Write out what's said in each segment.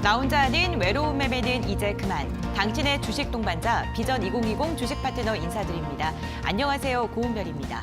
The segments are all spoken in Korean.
나 혼자 하는 외로운 매매는 이제 그만. 당신의 주식 동반자 비전 2020 주식 파트너 인사드립니다. 안녕하세요. 고은별입니다.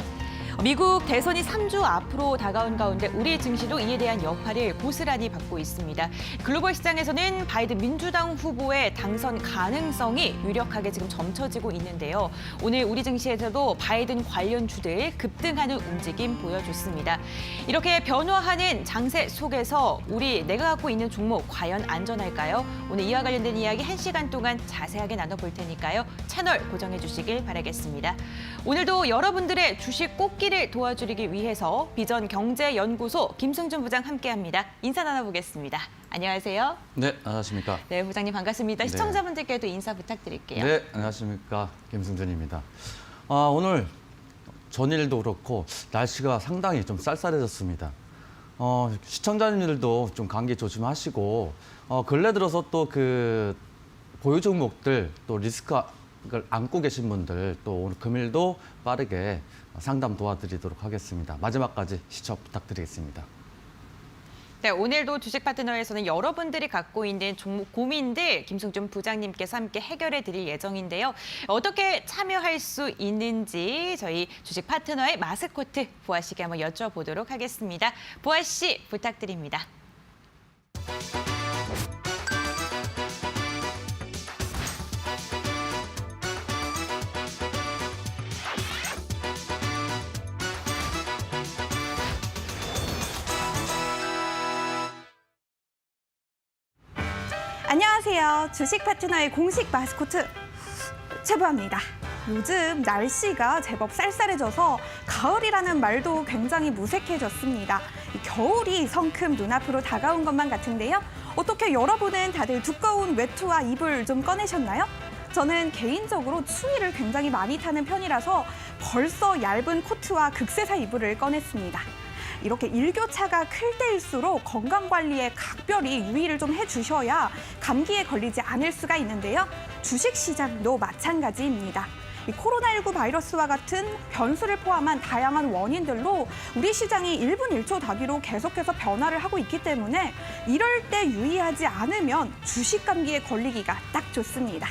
미국 대선이 3주 앞으로 다가온 가운데 우리 증시도 이에 대한 여파를 고스란히 받고 있습니다. 글로벌 시장에서는 바이든 민주당 후보의 당선 가능성이 유력하게 지금 점쳐지고 있는데요. 오늘 우리 증시에서도 바이든 관련주들 급등하는 움직임 보여줬습니다. 이렇게 변화하는 장세 속에서 내가 갖고 있는 종목 과연 안전할까요? 오늘 이와 관련된 이야기 1시간 동안 자세하게 나눠볼 테니까요. 채널 고정해 주시길 바라겠습니다. 오늘도 여러분들의 주식 꽂기를 도와주기 위해서 비전 경제연구소 김승준 부장 함께합니다. 인사 나눠보겠습니다. 안녕하세요. 네, 안녕하십니까. 네, 부장님 반갑습니다. 네. 시청자분들께도 인사 부탁드릴게요. 네, 안녕하십니까. 김승준입니다. 오늘 전일도 그렇고 날씨가 상당히 좀 쌀쌀해졌습니다. 시청자님들도 좀 감기 조심하시고 근래 들어서 또 그 보유 종목들 또 리스크를 안고 계신 분들 또 오늘 금일도 빠르게 상담 도와드리도록 하겠습니다. 마지막까지 시청 부탁드리겠습니다. 네, 오늘도 주식 파트너에서는 여러분들이 갖고 있는 종목 고민들 김승준 부장님께서 함께 해결해 드릴 예정인데요. 어떻게 참여할 수 있는지 저희 주식 파트너의 마스코트 보아 씨께 한번 여쭤보도록 하겠습니다. 보아 씨 부탁드립니다. 안녕하세요. 주식 파트너의 공식 마스코트 최보아입니다. 요즘 날씨가 제법 쌀쌀해져서 가을이라는 말도 굉장히 무색해졌습니다. 겨울이 성큼 눈앞으로 다가온 것만 같은데요. 어떻게 여러분은 다들 두꺼운 외투와 이불 좀 꺼내셨나요? 저는 개인적으로 추위를 굉장히 많이 타는 편이라서 벌써 얇은 코트와 극세사 이불을 꺼냈습니다. 이렇게 일교차가 클 때일수록 건강관리에 각별히 유의를 좀 해주셔야 감기에 걸리지 않을 수가 있는데요. 주식시장도 마찬가지입니다. 이 코로나19 바이러스와 같은 변수를 포함한 다양한 원인들로 우리 시장이 1분 1초 단위로 계속해서 변화를 하고 있기 때문에 이럴 때 유의하지 않으면 주식 감기에 걸리기가 딱 좋습니다.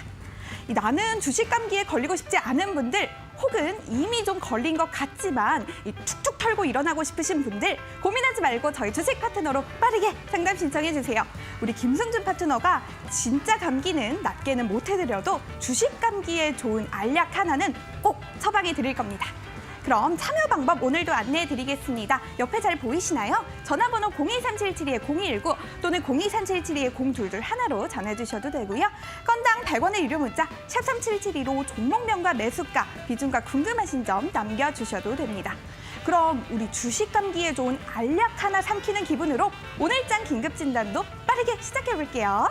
나는 주식 감기에 걸리고 싶지 않은 분들 혹은 이미 좀 걸린 것 같지만 툭툭 털고 일어나고 싶으신 분들 고민하지 말고 저희 주식 파트너로 빠르게 상담 신청해 주세요. 우리 김승준 파트너가 진짜 감기는 낫게는 못 해드려도 주식 감기에 좋은 알약 하나는 꼭 처방해 드릴 겁니다. 그럼 참여 방법 오늘도 안내해 드리겠습니다. 옆에 잘 보이시나요? 전화번호 02377-0219 또는 02377-0222 하나로 전화주셔도 되고요. 건당 100원의 유료 문자 샵 3772로 종목명과 매수가, 비중가 궁금하신 점 남겨주셔도 됩니다. 그럼 우리 주식 감기에 좋은 알약 하나 삼키는 기분으로 오늘장 긴급진단도 빠르게 시작해 볼게요.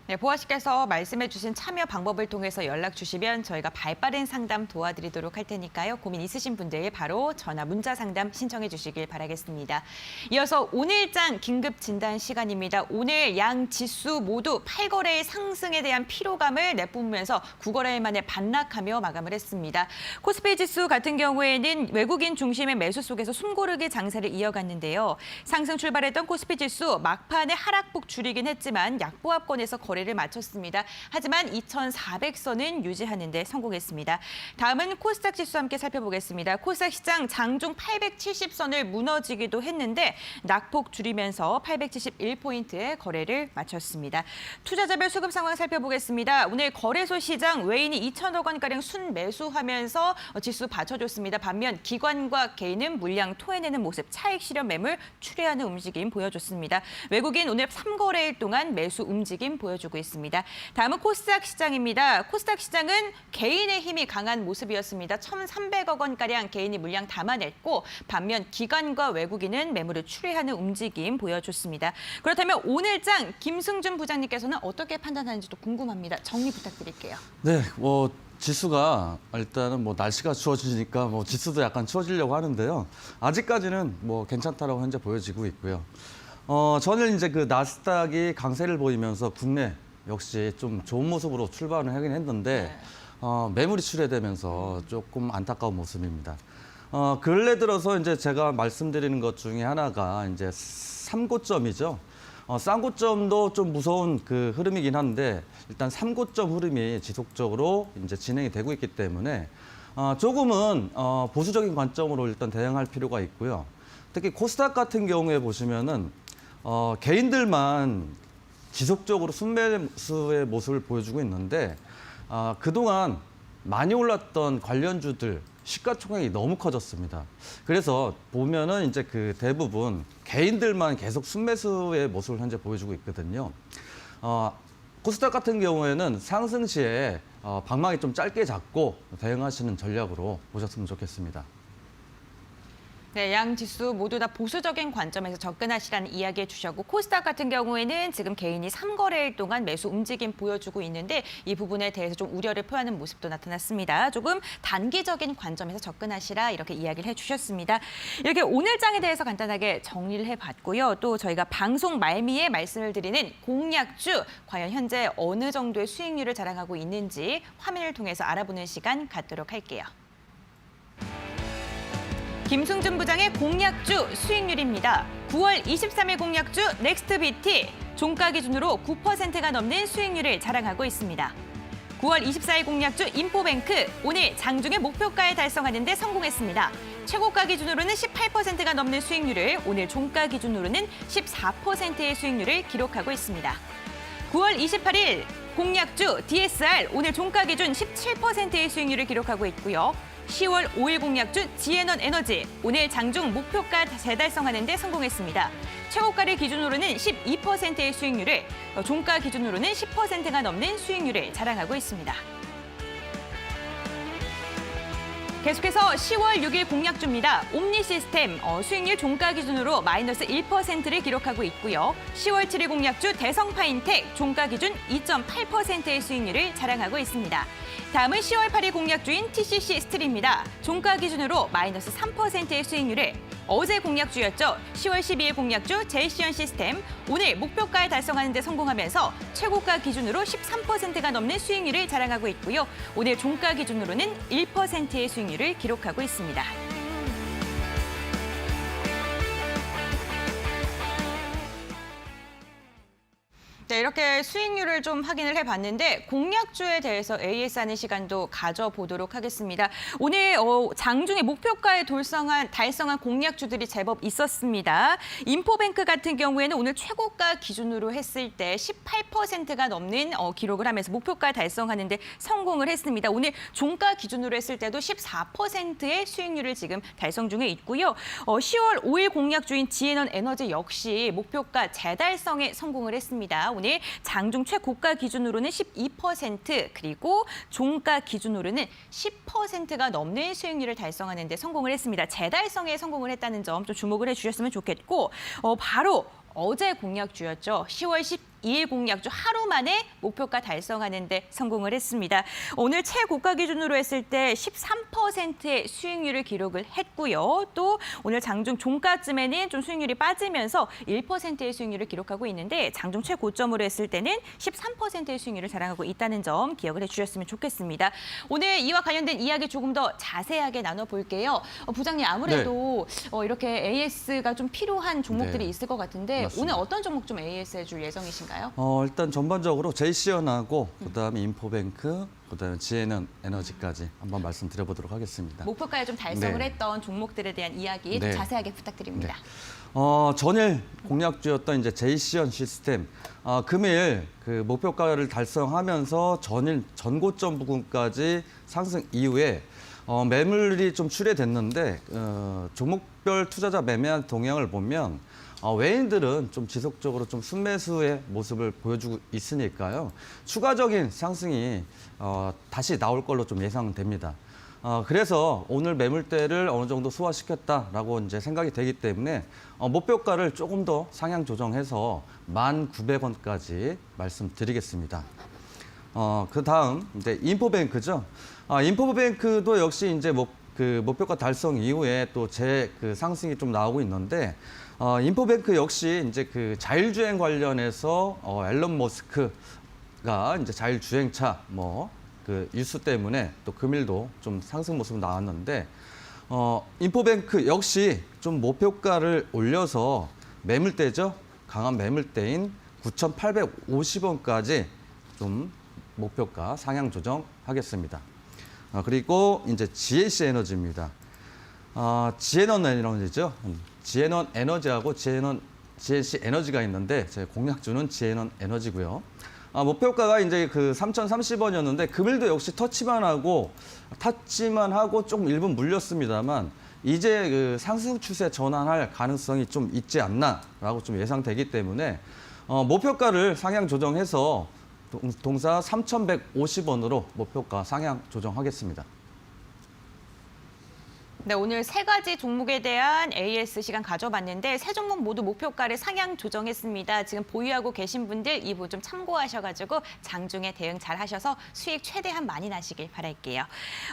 네, 보아 씨께서 말씀해 주신 참여 방법을 통해서 연락 주시면 저희가 발빠른 상담 도와드리도록 할 테니까요. 고민 있으신 분들 바로 전화, 문자 상담 신청해 주시길 바라겠습니다. 이어서 오늘장 긴급 진단 시간입니다. 오늘 양 지수 모두 8거래의 상승에 대한 피로감을 내뿜으면서 9거래일 만에 반락하며 마감을 했습니다. 코스피 지수 같은 경우에는 외국인 중심의 매수 속에서 숨고르기 장세를 이어갔는데요. 상승 출발했던 코스피 지수 막판에 하락폭 줄이긴 했지만 약보합권에서 거래를 마쳤습니다. 하지만 2,400선은 유지하는 데 성공했습니다. 다음은 코스닥 지수 함께 살펴보겠습니다. 코스닥 시장 장중 870선을 무너지기도 했는데 낙폭 줄이면서 871포인트의 거래를 마쳤습니다. 투자자별 수급 상황 살펴보겠습니다. 오늘 거래소 시장 외인이 2천억 원가량 순매수하면서 지수 받쳐줬습니다. 반면 기관과 개인은 물량 토해내는 모습, 차익 실현 매물 출회하는 움직임 보여줬습니다. 외국인 오늘 3거래일 동안 매수 움직임 보여주고 있습니다. 다음은 코스닥 시장입니다. 코스닥 시장은 개인의 힘이 강한 모습이었습니다. 1,300억 원가량 개인이 물량 담아냈고 반면 기관과 외국인은 매물을 출회하는 움직임 보여줬습니다. 그렇다면 오늘장 김승준 부장님께서는 어떻게 판단하는지도 궁금합니다. 정리 부탁드릴게요. 네, 지수가 일단은 날씨가 추워지니까 지수도 약간 추워지려고 하는데요. 아직까지는 괜찮다라고 현재 보여지고 있고요. 저는 이제 그 나스닥이 강세를 보이면서 국내 역시 좀 좋은 모습으로 출발을 하긴 했는데 매물이 출회되면서 조금 안타까운 모습입니다. 근래 들어서 이제 제가 말씀드리는 것 중에 하나가 이제 3고점이죠. 쌍고점도 좀 무서운 그 흐름이긴 한데 일단 3고점 흐름이 지속적으로 이제 진행이 되고 있기 때문에 조금은 보수적인 관점으로 일단 대응할 필요가 있고요. 특히 코스닥 같은 경우에 보시면은 개인들만 지속적으로 순매수의 모습을 보여주고 있는데 그동안 많이 올랐던 관련주들 시가총액이 너무 커졌습니다. 그래서 보면은 이제 그 대부분 개인들만 계속 순매수의 모습을 현재 보여주고 있거든요. 코스닥 같은 경우에는 상승 시에 방망이 좀 짧게 잡고 대응하시는 전략으로 보셨으면 좋겠습니다. 네, 양 지수 모두 다 보수적인 관점에서 접근하시라는 이야기 해주셨고 코스닥 같은 경우에는 지금 개인이 3거래일 동안 매수 움직임 보여주고 있는데 이 부분에 대해서 좀 우려를 표하는 모습도 나타났습니다. 조금 단기적인 관점에서 접근하시라 이렇게 이야기를 해주셨습니다. 이렇게 오늘 장에 대해서 간단하게 정리를 해봤고요. 또 저희가 방송 말미에 말씀을 드리는 공약주 과연 현재 어느 정도의 수익률을 자랑하고 있는지 화면을 통해서 알아보는 시간 갖도록 할게요. 김승준 부장의 공약주 수익률입니다. 9월 23일 공약주 넥스트비티 종가 기준으로 9%가 넘는 수익률을 자랑하고 있습니다. 9월 24일 공약주 인포뱅크 오늘 장중에 목표가에 달성하는 데 성공했습니다. 최고가 기준으로는 18%가 넘는 수익률을 오늘 종가 기준으로는 14%의 수익률을 기록하고 있습니다. 9월 28일 공약주 DSR 오늘 종가 기준 17%의 수익률을 기록하고 있고요. 10월 5일 공약주 지에넌 에너지 오늘 장중 목표가 재달성하는 데 성공했습니다. 최고가를 기준으로는 12%의 수익률을, 종가 기준으로는 10%가 넘는 수익률을 자랑하고 있습니다. 계속해서 10월 6일 공약주입니다. 옴니시스템 수익률 종가 기준으로 마이너스 1%를 기록하고 있고요. 10월 7일 공약주 대성파인텍 종가 기준 2.8%의 수익률을 자랑하고 있습니다. 다음은 10월 8일 공약주인 TCC 스틸입니다. 종가 기준으로 마이너스 3%의 수익률을 어제 공약주였죠. 10월 12일 공약주 제이시언 시스템 오늘 목표가에 달성하는 데 성공하면서 최고가 기준으로 13%가 넘는 수익률을 자랑하고 있고요. 오늘 종가 기준으로는 1%의 수익률을 기록하고 있습니다. 네, 이렇게 수익률을 좀 확인을 해봤는데 공약주에 대해서 AS하는 시간도 가져보도록 하겠습니다. 오늘 장중에 목표가에 달성한 공약주들이 제법 있었습니다. 인포뱅크 같은 경우에는 오늘 최고가 기준으로 했을 때 18%가 넘는 기록을 하면서 목표가 달성하는 데 성공을 했습니다. 오늘 종가 기준으로 했을 때도 14%의 수익률을 지금 달성 중에 있고요. 10월 5일 공약주인 지에넌 에너지 역시 목표가 재달성에 성공을 했습니다. 오늘 장중 최고가 기준으로는 12% 그리고 종가 기준으로는 10%가 넘는 수익률을 달성하는 데 성공을 했습니다. 재달성에 성공을 했다는 점 좀 주목을 해주셨으면 좋겠고 바로 어제 공약주였죠. 10월 12일 공약주 하루 만에 목표가 달성하는 데 성공을 했습니다. 오늘 최고가 기준으로 했을 때 13%의 수익률을 기록을 했고요. 또 오늘 장중 종가쯤에는 좀 수익률이 빠지면서 1%의 수익률을 기록하고 있는데 장중 최고점으로 했을 때는 13%의 수익률을 자랑하고 있다는 점 기억을 해주셨으면 좋겠습니다. 오늘 이와 관련된 이야기 조금 더 자세하게 나눠볼게요. 부장님 아무래도 이렇게 AS가 좀 필요한 종목들이 네. 있을 것 같은데 맞습니다. 오늘 어떤 종목 좀 AS 해줄 예정이신가요? 일단 전반적으로 제이시언하고 그다음에 인포뱅크, 그다음에 지에넌 에너지까지 한번 말씀드려보도록 하겠습니다. 목표가에 좀 달성을 네. 했던 종목들에 대한 이야기 좀 네. 자세하게 부탁드립니다. 전일 공약주였던 이제 제이시언 시스템 금일 그 목표가를 달성하면서 전일 전고점 부근까지 상승 이후에 매물이 좀 출회됐는데 종목별 투자자 매매한 동향을 보면 외인들은 좀 지속적으로 좀 순매수의 모습을 보여주고 있으니까요. 추가적인 상승이 다시 나올 걸로 좀 예상됩니다. 그래서 오늘 매물대를 어느 정도 소화시켰다라고 이제 생각이 되기 때문에 목표가를 조금 더 상향 조정해서 1,900원까지 말씀드리겠습니다. 그 다음 이제 인포뱅크죠. 인포뱅크도 역시 이제 그 목표가 달성 이후에 또 그 상승이 좀 나오고 있는데 인포뱅크 역시 이제 그 자율주행 관련해서 앨런 머스크가 이제 자율주행차 그 뉴스 때문에 또 금일도 좀 상승 모습 나왔는데 인포뱅크 역시 좀 목표가를 올려서 매물대죠. 강한 매물대인 9,850원까지 좀 목표가 상향 조정하겠습니다. 그리고 이제 GNC 에너지입니다. 지에넌 에너지죠. 지에넌 에너지하고 GNC 에너지가 있는데 제 공략주는 지에넌 에너지고요. 목표가가 이제 그 3,030원이었는데 금일도 역시 터치만 하고 조금 일부 물렸습니다만 이제 그 상승 추세 전환할 가능성이 좀 있지 않나라고 좀 예상되기 때문에 목표가를 상향 조정해서 동사 3,150원으로 목표가 상향 조정하겠습니다. 네, 오늘 세 가지 종목에 대한 AS 시간 가져봤는데 세 종목 모두 목표가를 상향 조정했습니다. 지금 보유하고 계신 분들 이 부분 좀 참고하셔가지고 장중에 대응 잘 하셔서 수익 최대한 많이 나시길 바랄게요.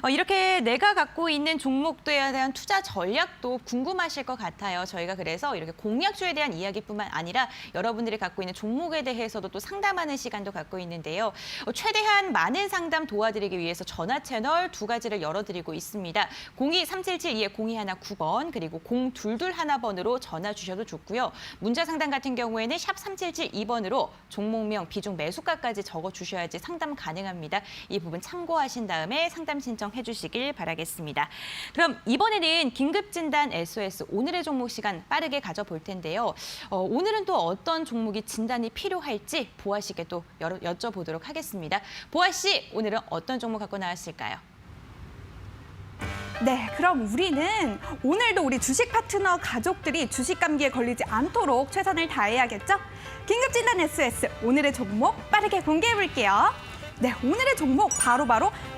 이렇게 내가 갖고 있는 종목들에 대한 투자 전략도 궁금하실 것 같아요. 저희가 그래서 이렇게 공략주에 대한 이야기뿐만 아니라 여러분들이 갖고 있는 종목에 대해서도 또 상담하는 시간도 갖고 있는데요. 최대한 많은 상담 도와드리기 위해서 전화 채널 두 가지를 열어드리고 있습니다. 02-3772-0219번 그리고 0221번으로 전화 주셔도 좋고요. 문자 상담 같은 경우에는 샵 3772번으로 종목명, 비중, 매수가까지 적어주셔야지 상담 가능합니다. 이 부분 참고하신 다음에 상담 신청해 주시길 바라겠습니다. 그럼 이번에는 긴급진단 SOS 오늘의 종목 시간 빠르게 가져볼 텐데요. 오늘은 또 어떤 종목이 진단이 필요할지 보아 씨께 또 여쭤보도록 하겠습니다. 보아 씨, 오늘은 어떤 종목 갖고 나왔을까요? 네, 그럼 우리는 오늘도 우리 주식 파트너 가족들이 주식 감기에 걸리지 않도록 최선을 다해야겠죠? 긴급진단 SOS 오늘의 종목 빠르게 공개해 볼게요. 네, 오늘의 종목 바로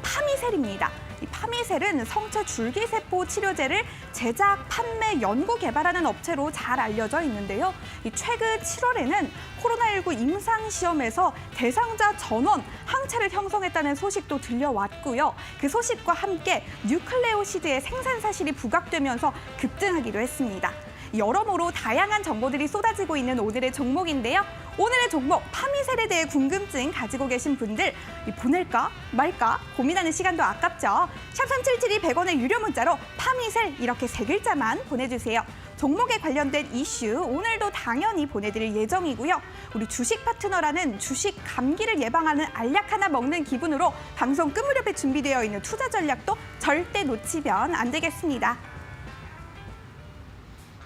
파미셀입니다. 이 파미셀은 성체 줄기세포 치료제를 제작, 판매, 연구, 개발하는 업체로 잘 알려져 있는데요. 이 최근 7월에는 코로나19 임상시험에서 대상자 전원 항체를 형성했다는 소식도 들려왔고요. 그 소식과 함께 뉴클레오시드의 생산 사실이 부각되면서 급등하기도 했습니다. 여러모로 다양한 정보들이 쏟아지고 있는 오늘의 종목인데요. 오늘의 종목 파미셀에 대해 궁금증 가지고 계신 분들 보낼까 말까 고민하는 시간도 아깝죠. 샵 3772 100원의 유료 문자로 파미셀 이렇게 세 글자만 보내주세요. 종목에 관련된 이슈 오늘도 당연히 보내드릴 예정이고요. 우리 주식 파트너라는 주식 감기를 예방하는 알약 하나 먹는 기분으로 방송 끝 무렵에 준비되어 있는 투자 전략도 절대 놓치면 안 되겠습니다.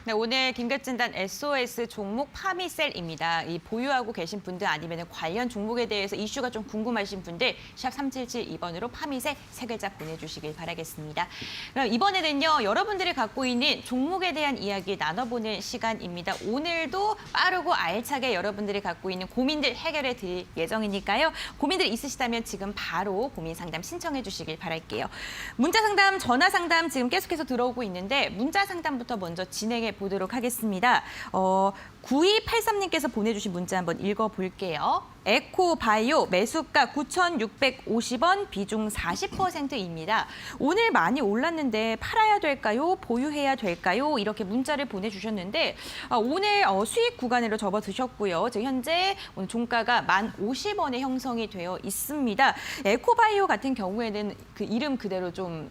네, 오늘 긴급진단 SOS 종목 파미셀입니다. 이 보유하고 계신 분들 아니면 관련 종목에 대해서 이슈가 좀 궁금하신 분들 샵 3772번으로 파미셀 세 글자 보내주시길 바라겠습니다. 그럼 이번에는요, 여러분들이 갖고 있는 종목에 대한 이야기 나눠보는 시간입니다. 오늘도 빠르고 알차게 여러분들이 갖고 있는 고민들 해결해 드릴 예정이니까요. 고민들 있으시다면 지금 바로 고민 상담 신청해 주시길 바랄게요. 문자 상담, 전화 상담 지금 계속해서 들어오고 있는데 문자 상담부터 먼저 진행해 보도록 하겠습니다. 9283님께서 보내주신 문자 한번 읽어볼게요. 에코바이오 매수가 9,650원, 비중 40%입니다. 오늘 많이 올랐는데 팔아야 될까요? 보유해야 될까요? 이렇게 문자를 보내주셨는데 오늘 수익 구간으로 접어드셨고요. 지금 현재 오늘 종가가 1,050원에 형성이 되어 있습니다. 에코바이오 같은 경우에는 그 이름 그대로 좀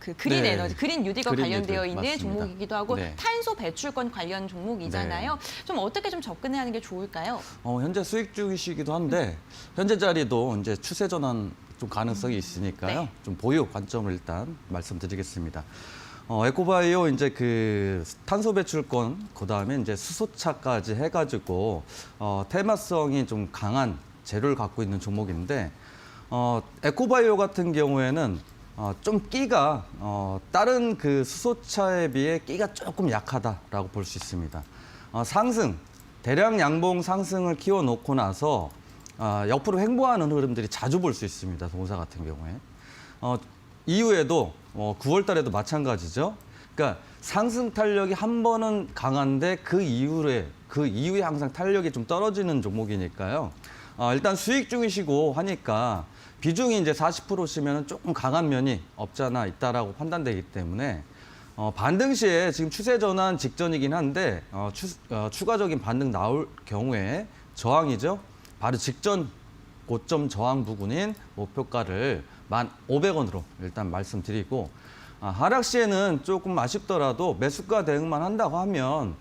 그 그린 에너지, 그린 뉴딜과 관련되어 있는 맞습니다. 종목이기도 하고 네. 탄소 배출권 관련 종목이잖아요. 좀 어떻게 좀 접근을 하는 게 좋을까요? 현재 수익 중이시기도 한데 현재 자리도 이제 추세 전환 좀 가능성이 있으니까요. 네. 좀 보유 관점을 일단 말씀드리겠습니다. 에코바이오 이제 그 탄소 배출권 그다음에 이제 수소차까지 해가지고 테마성이 좀 강한 재료를 갖고 있는 종목인데 에코바이오 같은 경우에는 좀 끼가 다른 그 수소차에 비해 끼가 조금 약하다라고 볼 수 있습니다. 대량 양봉 상승을 키워놓고 나서 옆으로 횡보하는 흐름들이 자주 볼 수 있습니다. 동사 같은 경우에. 이후에도 9월 달에도 마찬가지죠. 그러니까 상승 탄력이 한 번은 강한데 그 이후에 항상 탄력이 좀 떨어지는 종목이니까요. 일단 수익 중이시고 하니까 비중이 이제 40%시면 조금 강한 면이 없지 않아 있다라고 판단되기 때문에 반등 시에 지금 추세 전환 직전이긴 한데 추가적인 반등 나올 경우에 저항이죠. 바로 직전 고점 저항 부근인 목표가를 1,500원으로 일단 말씀드리고 하락 시에는 조금 아쉽더라도 매수가 대응만 한다고 하면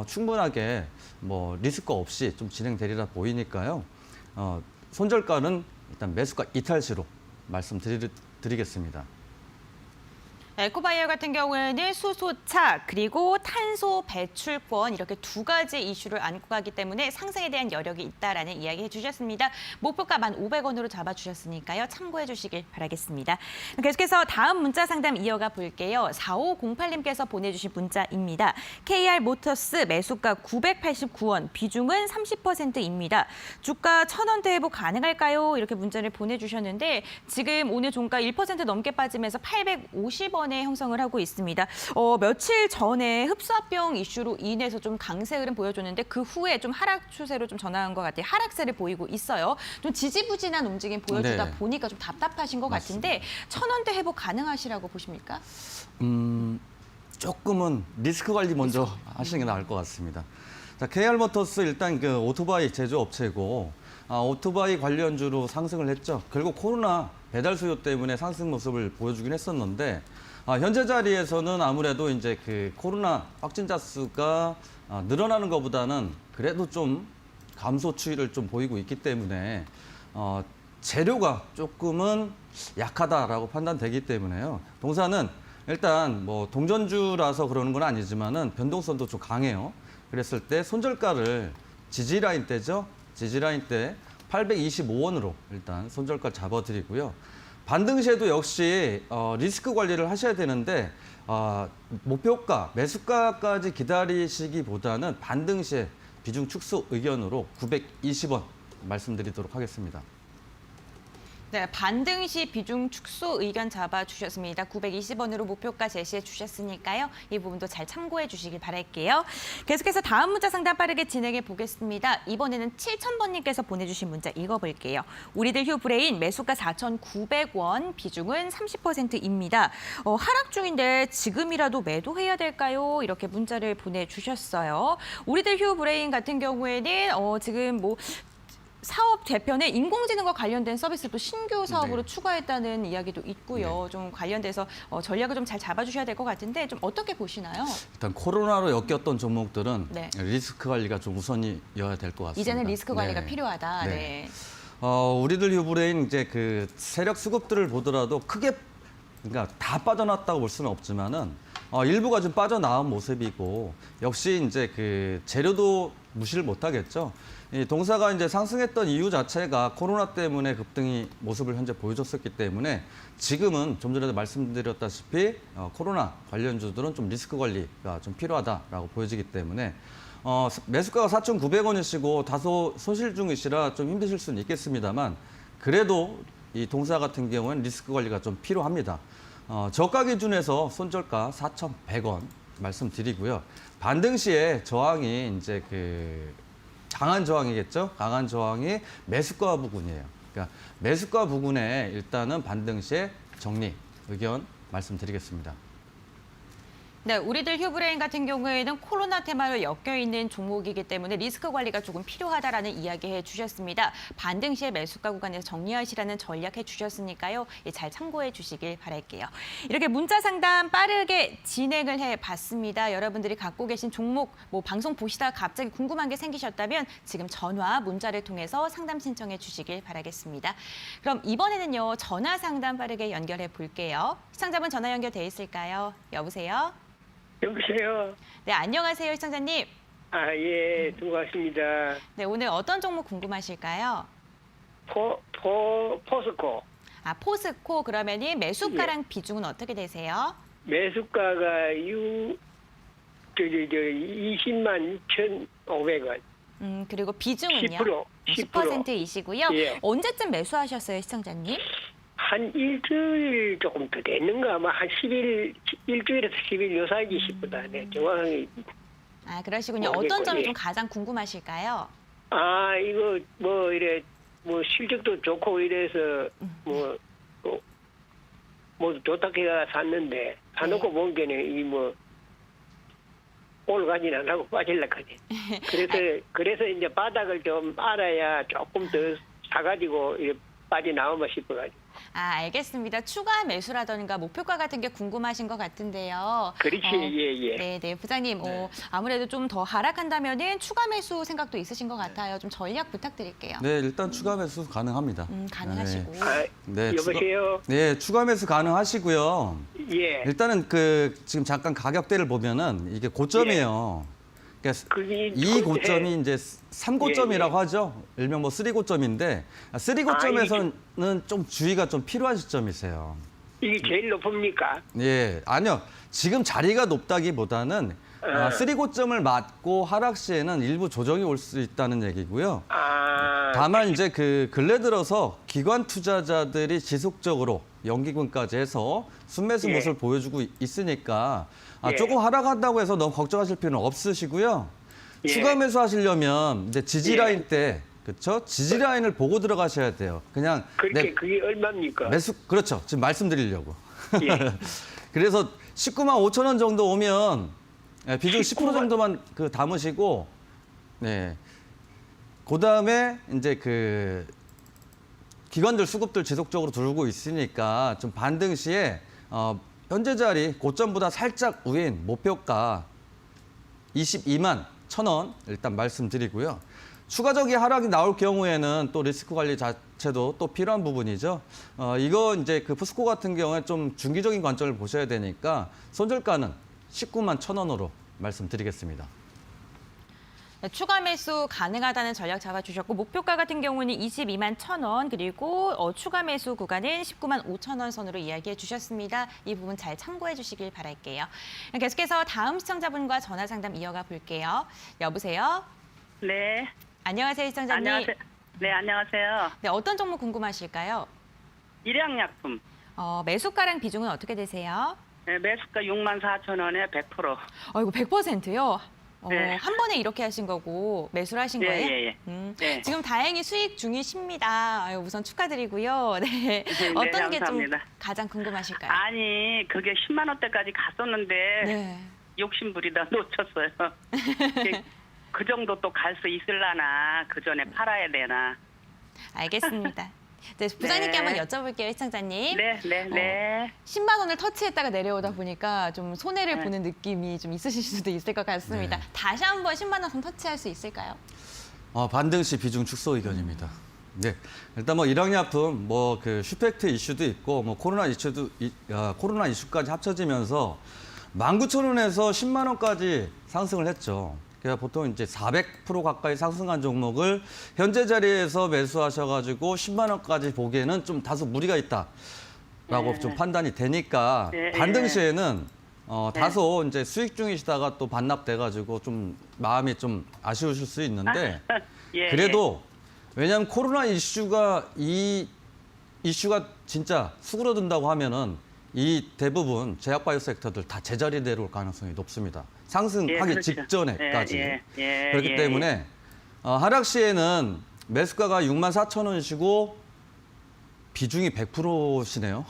충분하게 뭐 리스크 없이 좀 진행되리라 보이니까요. 손절가는 일단 매수가 이탈 시로 말씀드리겠습니다. 에코바이오 같은 경우에는 수소차 그리고 탄소 배출권 이렇게 두 가지 이슈를 안고 가기 때문에 상승에 대한 여력이 있다라는 이야기 해주셨습니다. 목표가 1,500원으로 잡아주셨으니까요. 참고해 주시길 바라겠습니다. 계속해서 다음 문자 상담 이어가 볼게요. 4508님께서 보내주신 문자입니다. KR 모터스 매수가 989원, 비중은 30%입니다. 주가 1,000원대 회복 가능할까요? 이렇게 문자를 보내주셨는데 지금 오늘 종가 1% 넘게 빠지면서 850원 형성을 하고 있습니다. 며칠 전에 흡수합병 이슈로 인해서 좀 강세 흐름 보여줬는데 그 후에 좀 하락 추세로 좀 전환한 것 같아요. 하락세를 보이고 있어요. 좀 지지부진한 움직임 보여주다 보니까 좀 답답하신 것 같은데 1,000원대 회복 가능하시라고 보십니까? 조금은 리스크 관리 먼저 하시는 게 나을 것 같습니다. 자, KR모터스 일단 그 오토바이 제조업체고 오토바이 관련주로 상승을 했죠. 결국 코로나 배달 수요 때문에 상승 모습을 보여주긴 했었는데 현재 자리에서는 아무래도 이제 그 코로나 확진자 수가 늘어나는 것보다는 그래도 좀 감소 추이를 좀 보이고 있기 때문에 재료가 조금은 약하다라고 판단되기 때문에요. 동사는 일단 뭐 동전주라서 그러는 건 아니지만은 변동성도 좀 강해요. 그랬을 때 손절가를 지지라인 때죠. 지지라인 때 825원으로 일단 손절가 잡아드리고요. 반등 시에도 역시 리스크 관리를 하셔야 되는데 목표가, 매수가까지 기다리시기보다는 반등 시에 비중 축소 의견으로 920원 말씀드리도록 하겠습니다. 네, 반등 시 비중 축소 의견 잡아주셨습니다. 920원으로 목표가 제시해 주셨으니까요. 이 부분도 잘 참고해 주시길 바랄게요. 계속해서 다음 문자 상담 빠르게 진행해 보겠습니다. 이번에는 7000번님께서 보내주신 문자 읽어볼게요. 우리들 휴 브레인 매수가 4,900원, 비중은 30%입니다. 하락 중인데 지금이라도 매도해야 될까요? 이렇게 문자를 보내주셨어요. 우리들 휴 브레인 같은 경우에는 지금 뭐 사업 재편에 인공지능과 관련된 서비스도 신규 사업으로 추가했다는 이야기도 있고요. 좀 관련돼서 전략을 좀 잘 잡아주셔야 될 것 같은데 좀 어떻게 보시나요? 일단 코로나로 엮였던 종목들은 네. 리스크 관리가 좀 우선이어야 될 것 같습니다. 이제는 리스크 관리가 네. 필요하다. 필요하다. 네. 우리들 휴브레인 이제 그 세력 수급들을 보더라도 크게 그러니까 다 빠져났다고 볼 수는 없지만은 일부가 좀 빠져나온 모습이고 역시 이제 그 재료도 무시를 못하겠죠. 이 동사가 이제 상승했던 이유 자체가 코로나 때문에 급등이 모습을 현재 보여줬었기 때문에 지금은 좀 전에도 말씀드렸다시피 코로나 관련주들은 좀 리스크 관리가 좀 필요하다라고 보여지기 때문에 매수가가 4,900원이시고 다소 소실 중이시라 좀 힘드실 수는 있겠습니다만 그래도 이 동사 같은 경우는 리스크 관리가 좀 필요합니다. 저가 기준에서 손절가 4,100원 말씀드리고요. 반등 시에 저항이 이제 그 강한 저항이겠죠. 강한 저항이 매수가 부근이에요. 그러니까 매수가 부근에 일단은 반등 시에 정리 의견 말씀드리겠습니다. 네, 우리들 휴브레인 같은 경우에는 코로나 테마로 엮여있는 종목이기 때문에 리스크 관리가 조금 필요하다라는 이야기해 주셨습니다. 반등 시에 매수가 구간에서 정리하시라는 전략해 주셨으니까요. 잘 참고해 주시길 바랄게요. 이렇게 문자 상담 빠르게 진행을 해봤습니다. 여러분들이 갖고 계신 종목, 뭐 방송 보시다가 갑자기 궁금한 게 생기셨다면 지금 전화, 문자를 통해서 상담 신청해 주시길 바라겠습니다. 그럼 이번에는요, 전화 상담 빠르게 연결해 볼게요. 시청자분 전화 연결돼 있을까요? 여보세요? 여보세요. 네, 안녕하세요, 시청자님. 예, 수고하십니다. 네, 오늘 어떤 종목 궁금하실까요? 포스코. 포스코 그러면은 매수가랑 비중은 어떻게 되세요? 매수가가 20만 6,500원. 그리고 비중은요? 10%. 10%이시고요. 예. 언제쯤 매수하셨어요, 시청자님? 한 일주일 조금 더 됐는가 아마 한 10일, 일주일에서 10일 요 사이지 싶다. 네, 정확하게. 그러시군요. 모르겠고, 어떤 점이 예. 좀 가장 궁금하실까요? 이거 뭐 실적도 좋고 이래서 뭐 좋다 해가 샀는데 사놓고 본 게는 올라가진 안 하고 빠질라 하지. 그래서 이제 바닥을 좀 알아야 조금 더 사가지고 이렇게 빠져나오면 싶어가지고. 아, 알겠습니다. 추가 매수라든가 목표가 같은 게 궁금하신 것 같은데요. 그렇지, 예. 네, 부장님. 아무래도 좀 더 하락한다면은 추가 매수 생각도 있으신 것 같아요. 좀 전략 부탁드릴게요. 네, 일단 추가 매수 가능합니다. 가능하시고. 네, 여보세요? 네, 추가 매수 가능하시고요. 예. 일단은 지금 잠깐 가격대를 보면은 이게 고점이에요. 그러니까 그게 이 그- 고점이 이제 3고점이라고 하죠. 일명 뭐 3고점인데 3고점에서는 좀 주의가 좀 필요한 시점이세요. 이게 제일 높습니까? 예, 아니요. 지금 자리가 높다기보다는 3고점을 맞고 하락 시에는 일부 조정이 올 수 있다는 얘기고요. 다만 이제 근래 들어서 기관 투자자들이 지속적으로 연기금까지 해서 순매수 예. 모습을 보여주고 있으니까 예. 조금 하락한다고 해서 너무 걱정하실 필요는 없으시고요. 예. 추가 매수하시려면 이제 지지 예. 라인 때 그렇죠? 지지 라인을 보고 들어가셔야 돼요. 그냥 그게 얼마입니까? 그렇죠. 지금 말씀드리려고. 예. 그래서 19만 5천 원 정도 오면 비중 10% 정도만 담으시고 네. 그다음에 이제 기관들 수급들 지속적으로 들고 있으니까 좀 반등 시에 현재 자리 고점보다 살짝 위인 목표가 22만 1,000원 일단 말씀드리고요. 추가적인 하락이 나올 경우에는 또 리스크 관리 자체도 또 필요한 부분이죠. 이거 이제 포스코 같은 경우에 좀 중기적인 관점을 보셔야 되니까 손절가는 19만 1,000원으로 말씀드리겠습니다. 네, 추가 매수 가능하다는 전략 잡아주셨고 목표가 같은 경우는 22만 1,000원 그리고 추가 매수 구간은 19만 5천 원 선으로 이야기해 주셨습니다. 이 부분 잘 참고해 주시길 바랄게요. 계속해서 다음 시청자분과 전화 상담 이어가 볼게요. 여보세요? 네. 안녕하세요, 시청자님. 안녕하세요. 네, 안녕하세요. 네, 어떤 종목 궁금하실까요? 일양약품. 매수가랑 비중은 어떻게 되세요? 네, 매수가 64,000원에 100%. 이거 100%요? 네. 한 번에 이렇게 하신 거고 매수를 하신 예, 거예요? 예, 예. 네. 지금 다행히 수익 중이십니다. 우선 축하드리고요. 네. 어떤 게 좀 감사합니다. 가장 궁금하실까요? 아니, 그게 10만 원대까지 갔었는데 네. 욕심부리다 놓쳤어요. 그 정도 또 갈 수 있을라나 그 전에 팔아야 되나. 알겠습니다. 네, 부장님께 네. 한번 여쭤볼게요, 시청자님. 네. 10만 원을 터치했다가 내려오다 보니까 좀 손해를 네. 보는 느낌이 좀 있으실 수도 있을 것 같습니다. 네. 다시 한번 10만 원 터치할 수 있을까요? 반등 시 비중 축소 의견입니다. 네, 일단 일양약품 슈펙트 이슈도 있고 코로나 이슈까지 합쳐지면서 19,000원에서 10만 원까지 상승을 했죠. 그러니까 보통 이제 400% 가까이 상승한 종목을 현재 자리에서 매수하셔가지고 10만 원까지 보기에는 좀 다소 무리가 있다라고 좀 판단이 되니까 네. 반등 시에는 다소 이제 수익 중이시다가 또 반납돼가지고 좀 마음이 좀 아쉬우실 수 있는데 예, 그래도 왜냐하면 코로나 이슈가 진짜 수그러든다고 하면은 이 대부분 제약바이오 섹터들 다 제자리 내려올 가능성이 높습니다. 상승하기 그렇죠. 직전에까지. 예, 그렇기 때문에 하락 시에는 매수가가 64,000원이시고 비중이 100%시네요.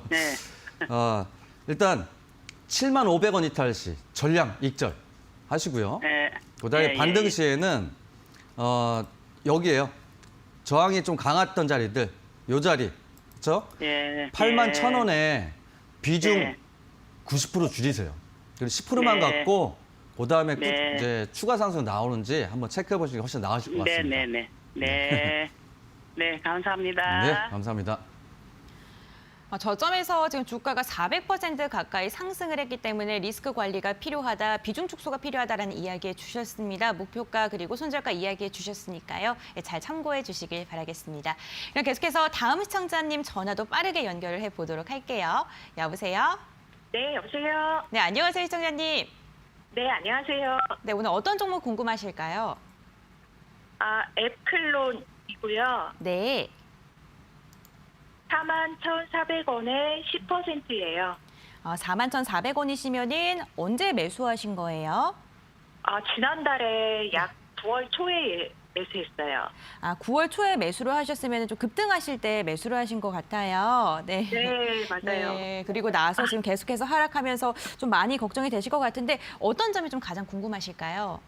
네. 일단 7,500원 이탈 시 전량 익절 하시고요. 네. 그다음에 반등 시에는 여기에요. 저항이 좀 강했던 자리들, 요 자리, 그렇죠? 예. 81,000원에 비중 네. 90% 줄이세요. 그리고 10%만 갖고 그다음에 네. 이제 추가 상승 나오는지 한번 체크해 보시는 게 훨씬 나으실 것 같습니다. 네, 감사합니다. 네, 감사합니다. 저점에서 지금 주가가 400% 가까이 상승을 했기 때문에 리스크 관리가 필요하다, 비중 축소가 필요하다라는 이야기해 주셨습니다. 목표가 그리고 손절가 이야기해 주셨으니까요. 잘 참고해 주시길 바라겠습니다. 그럼 계속해서 다음 시청자님 전화도 빠르게 연결을 해보도록 할게요. 여보세요? 네, 여보세요. 네, 안녕하세요, 시청자님. 네, 안녕하세요. 네, 오늘 어떤 종목 궁금하실까요? 애플론이고요. 네. 41,400원에 10%예요. 41,400원이시면은 언제 매수하신 거예요? 지난달에 약 9월 초에 매수했어요. 9월 초에 매수를 하셨으면 좀 급등하실 때 매수를 하신 것 같아요. 네. 네, 맞아요. 네, 그리고 나서 지금 계속해서 하락하면서 좀 많이 걱정이 되실 것 같은데 어떤 점이 좀 가장 궁금하실까요?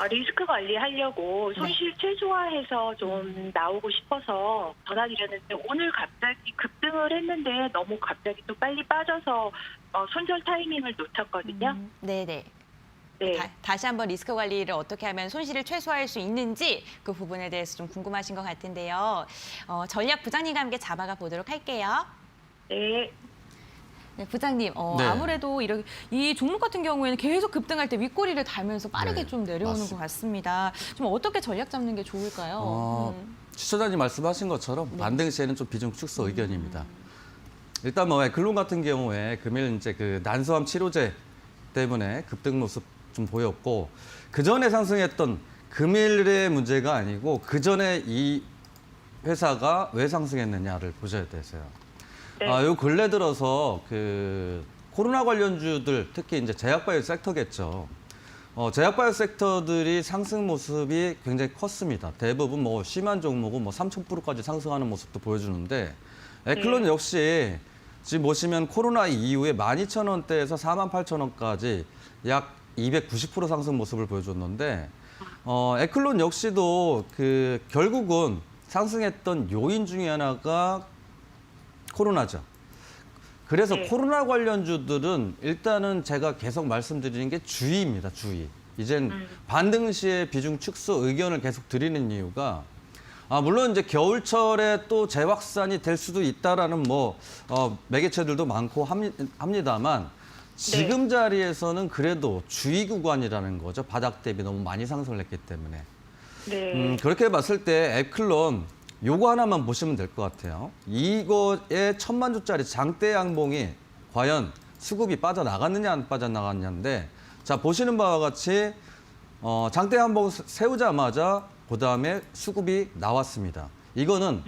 리스크 관리하려고 손실 최소화해서 좀 나오고 싶어서 전화드렸는데 오늘 갑자기 급등을 했는데 너무 갑자기 또 빨리 빠져서 손절 타이밍을 놓쳤거든요. 네네. 네. 다시 한번 리스크 관리를 어떻게 하면 손실을 최소화할 수 있는지 그 부분에 대해서 좀 궁금하신 것 같은데요. 전략 부장님과 함께 잡아가 보도록 할게요. 네. 네, 부장님, 네. 아무래도 이 종목 같은 경우에는 계속 급등할 때 윗꼬리를 달면서 빠르게 네, 좀 내려오는 맞습니다. 것 같습니다. 좀 어떻게 전략 잡는 게 좋을까요? 시청자님 말씀하신 것처럼 반등 시에는 좀 비중 축소 의견입니다. 일단 뭐 글론 같은 경우에 금일 이제 그 난소암 치료제 때문에 급등 모습 좀 보였고 그 전에 상승했던 금일의 문제가 아니고 그 전에 이 회사가 왜 상승했느냐를 보셔야 되세요. 네. 요 근래 들어서 그 코로나 관련주들 특히 이제 제약바이오 섹터겠죠. 제약바이오 섹터들이 상승 모습이 굉장히 컸습니다. 대부분 뭐 심한 종목은 뭐 3,000%까지 상승하는 모습도 보여주는데 에클론 역시 지금 보시면 코로나 이후에 12,000원대에서 48,000원까지 약 290% 상승 모습을 보여줬는데 에클론 역시도 그 결국은 상승했던 요인 중에 하나가 코로나죠. 그래서 네. 코로나 관련주들은 일단은 제가 계속 말씀드리는 게 주의입니다. 주의. 이젠 반등 시에 비중 축소 의견을 계속 드리는 이유가 물론 이제 겨울철에 또 재확산이 될 수도 있다라는 매개체들도 많고 합니다만 지금 자리에서는 그래도 주의 구간이라는 거죠. 바닥 대비 너무 많이 상승을 했기 때문에. 네. 그렇게 봤을 때 에클론 요거 하나만 보시면 될 것 같아요. 이거에 1,000만 주짜리 장대 양봉이 과연 수급이 빠져나갔느냐 안 빠져나갔냐인데 자 보시는 바와 같이 장대 양봉 세우자마자 그다음에 수급이 나왔습니다. 이거는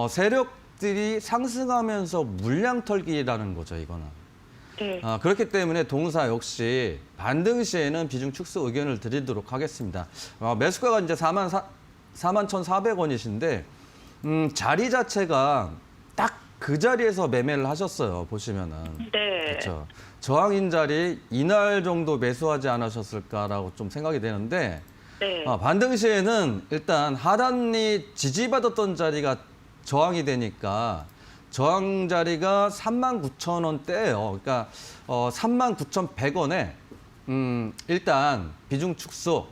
세력들이 상승하면서 물량 털기라는 거죠. 이거는. 네. 그렇기 때문에 동사 역시 반등 시에는 비중 축소 의견을 드리도록 하겠습니다. 매수가가 이제 41,400원이신데 자리 자체가 딱 그 자리에서 매매를 하셨어요. 보시면은. 네. 그렇죠. 저항인 자리 이날 정도 매수하지 않으셨을까라고 좀 생각이 되는데 네. 반등 시에는 일단 하단이 지지받았던 자리가 저항이 되니까 저항 자리가 39,000원대예요. 그러니까 39,100원에 일단 비중 축소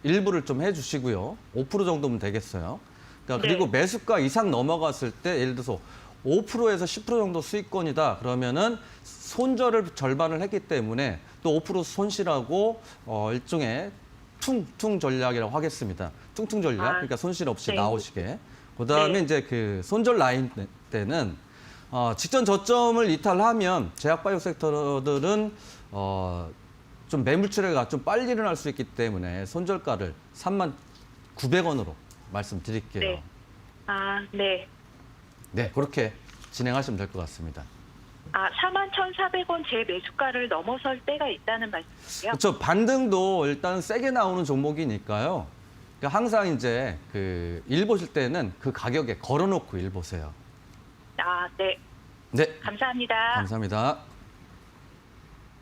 일부를 좀 해주시고요. 5% 정도면 되겠어요. 그러니까 그리고 네. 매수가 이상 넘어갔을 때 예를 들어서 5%에서 10% 정도 수익권이다. 그러면은 손절을 절반을 했기 때문에 또 5% 손실하고 일종의 퉁퉁 전략이라고 하겠습니다. 퉁퉁 전략. 그러니까 손실 없이 네. 나오시게. 그다음에 네. 이제 그 손절 라인 때는 직전 저점을 이탈하면 제약바이오 섹터들은 좀 매물출회가 좀 빨리 일어날 수 있기 때문에 손절가를 39,900원으로 말씀드릴게요. 네. 네. 네, 그렇게 진행하시면 될 것 같습니다. 41,400원 제 매수가를 넘어설 때가 있다는 말씀이세요? 그렇죠. 반등도 일단 세게 나오는 종목이니까요. 그러니까 항상 이제 그 일 보실 때는 그 가격에 걸어놓고 일 보세요. 네. 네, 감사합니다. 감사합니다.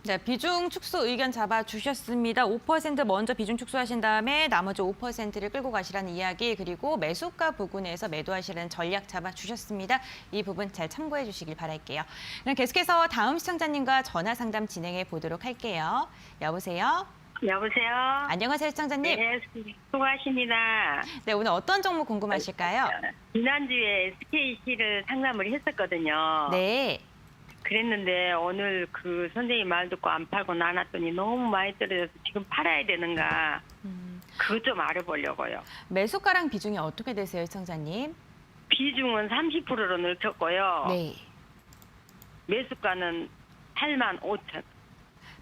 네, 비중 축소 의견 잡아주셨습니다. 5% 먼저 비중 축소하신 다음에 나머지 5%를 끌고 가시라는 이야기 그리고 매수가 부근에서 매도하시라는 전략 잡아주셨습니다. 이 부분 잘 참고해 주시길 바랄게요. 그럼 계속해서 다음 시청자님과 전화 상담 진행해 보도록 할게요. 여보세요? 여보세요. 안녕하세요, 시청자님. 네, 수고하십니다. 네, 오늘 어떤 종목 궁금하실까요? 지난주에 SKC를 상담을 했었거든요. 네. 그랬는데 오늘 그 선생님 말 듣고 안 팔고 나눴더니 너무 많이 떨어져서 지금 팔아야 되는가 그것 좀 알아보려고요. 매수가랑 비중이 어떻게 되세요, 시청자님? 비중은 30%로 늘쳤고요. 네. 매수가는 85,000.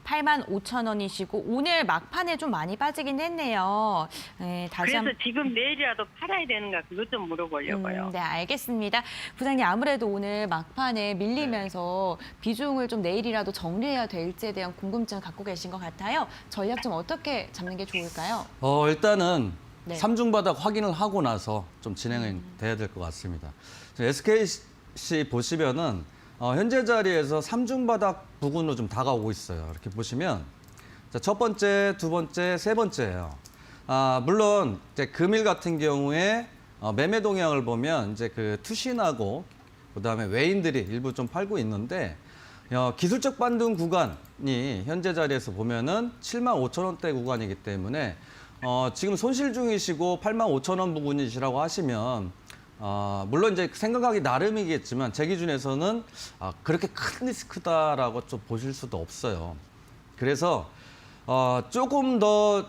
85,000원이시고 오늘 막판에 좀 많이 빠지긴 했네요. 네, 다시 그래서 한번. 지금 내일이라도 팔아야 되는가 그것 좀 물어보려고요. 네, 알겠습니다. 부장님 아무래도 오늘 막판에 밀리면서 비중을 좀 내일이라도 정리해야 될지에 대한 궁금증을 갖고 계신 것 같아요. 전략 좀 어떻게 잡는 게 좋을까요? 일단은 네. 삼중바닥 확인을 하고 나서 좀 진행이 돼야 될 것 같습니다. SKC 보시면은 현재 자리에서 삼중바닥 부근으로 좀 다가오고 있어요. 이렇게 보시면 자, 첫 번째, 두 번째, 세 번째예요. 물론 이제 금일 같은 경우에 매매 동향을 보면 이제 그 투신하고 그다음에 외인들이 일부 좀 팔고 있는데 기술적 반등 구간이 현재 자리에서 보면은 75,000원대 구간이기 때문에 지금 손실 중이시고 85,000원 부근이시라고 하시면 물론 이제 생각하기 나름이겠지만 제 기준에서는 그렇게 큰 리스크다라고 좀 보실 수도 없어요. 그래서 조금 더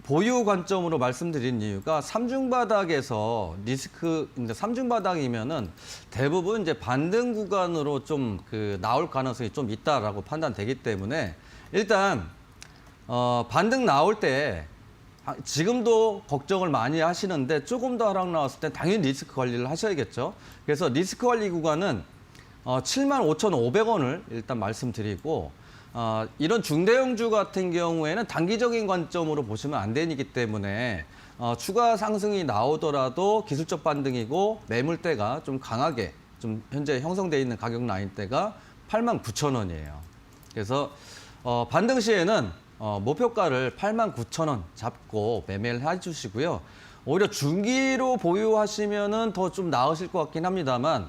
보유 관점으로 말씀드린 이유가 삼중 바닥에서 리스크, 이제 삼중 바닥이면은 대부분 이제 반등 구간으로 좀 나올 가능성이 좀 있다라고 판단되기 때문에 일단 반등 나올 때 지금도 걱정을 많이 하시는데 조금 더 하락 나왔을 때 당연히 리스크 관리를 하셔야겠죠. 그래서 리스크 관리 구간은 75,500원을 일단 말씀드리고 이런 중대형주 같은 경우에는 단기적인 관점으로 보시면 안 되기 때문에 추가 상승이 나오더라도 기술적 반등이고 매물대가 좀 강하게 좀 현재 형성되어 있는 가격 라인대가 89,000원이에요. 그래서 반등 시에는 목표가를 89,000원 잡고 매매를 해주시고요. 오히려 중기로 보유하시면은 더 좀 나으실 것 같긴 합니다만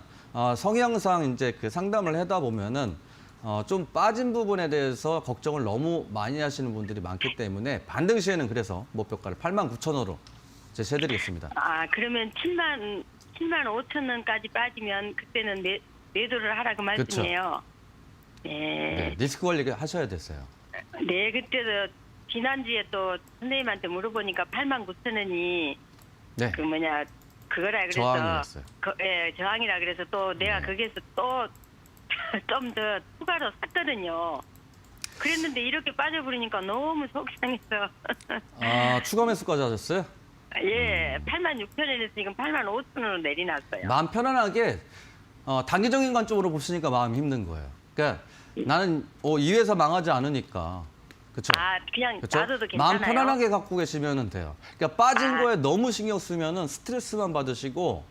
성향상 이제 그 상담을 하다 보면은 좀 빠진 부분에 대해서 걱정을 너무 많이 하시는 분들이 많기 때문에 반등 시에는 그래서 목표가를 89,000원으로 제시해드리겠습니다. 그러면 7만 5천 원까지 빠지면 그때는 매도를 하라 그 말씀이에요. 네, 리스크 관리 하셔야 됐어요. 네, 그때도 지난주에 또 선생님한테 물어보니까 89,000원이 네, 그거라 그래서 저항이었어요. 저항이라 그래서 또 내가 네. 거기에서 또 좀 더 추가로 샀거든요. 그랬는데 이렇게 빠져버리니까 너무 속상해서 추가 매수까지 하셨어요? 예, 86,000원에서 지금 85,000원으로 내려놨어요. 마음 편안하게 단기적인 관점으로 보시니까 마음이 힘든 거예요. 그러니까 나는 이 회사 망하지 않으니까. 그렇죠? 그냥 그쵸? 놔둬도 괜찮아요? 마음 편안하게 갖고 계시면 돼요. 그러니까 빠진 아. 거에 너무 신경 쓰면은 스트레스만 받으시고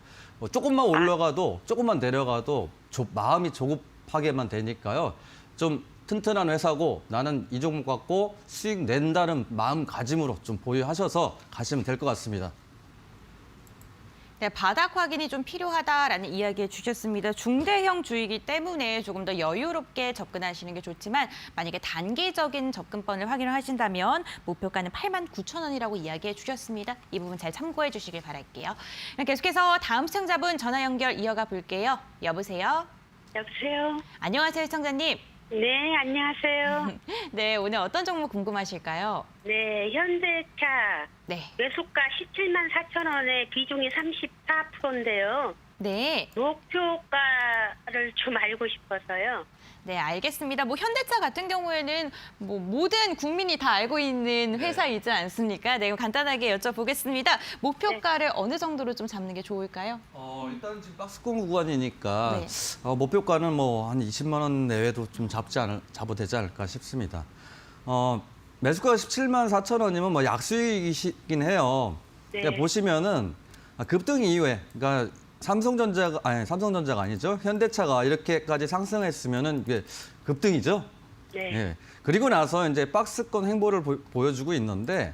조금만 올라가도 조금만 내려가도 마음이 조급하게만 되니까요. 좀 튼튼한 회사고 나는 이 종목 갖고 수익 낸다는 마음가짐으로 좀 보유하셔서 가시면 될 것 같습니다. 네, 바닥 확인이 좀 필요하다라는 이야기 주셨습니다. 중대형 주이기 때문에 조금 더 여유롭게 접근하시는 게 좋지만 만약에 단기적인 접근권을 확인을 하신다면 목표가는 89,000원이라고 이야기해 주셨습니다. 이 부분 잘 참고해 주시길 바랄게요. 계속해서 다음 시청자분 전화 연결 이어가 볼게요. 여보세요? 여보세요? 안녕하세요, 시청자님. 네, 안녕하세요. 네, 오늘 어떤 종목 궁금하실까요? 네, 현대차 네. 매수가 17만 4천 원에 비중이 34%인데요. 네. 목표가를 좀 알고 싶어서요. 네, 알겠습니다. 현대차 같은 경우에는 모든 국민이 다 알고 있는 회사이지 않습니까? 네, 간단하게 여쭤보겠습니다. 목표가를 어느 정도로 좀 잡는 게 좋을까요? 일단 지금 박스권 구간이니까 네. 목표가는 한 20만 원 내외도 좀 잡아도 되지 않을까 싶습니다. 매수가가 17만 4천 원이면 약수익이시긴 해요. 네. 그러니까 보시면은 급등 이후에, 그러니까 삼성전자가 아니죠. 현대차가 이렇게까지 상승했으면은 이게 급등이죠. 네. 예. 그리고 나서 이제 박스권 행보를 보여주고 있는데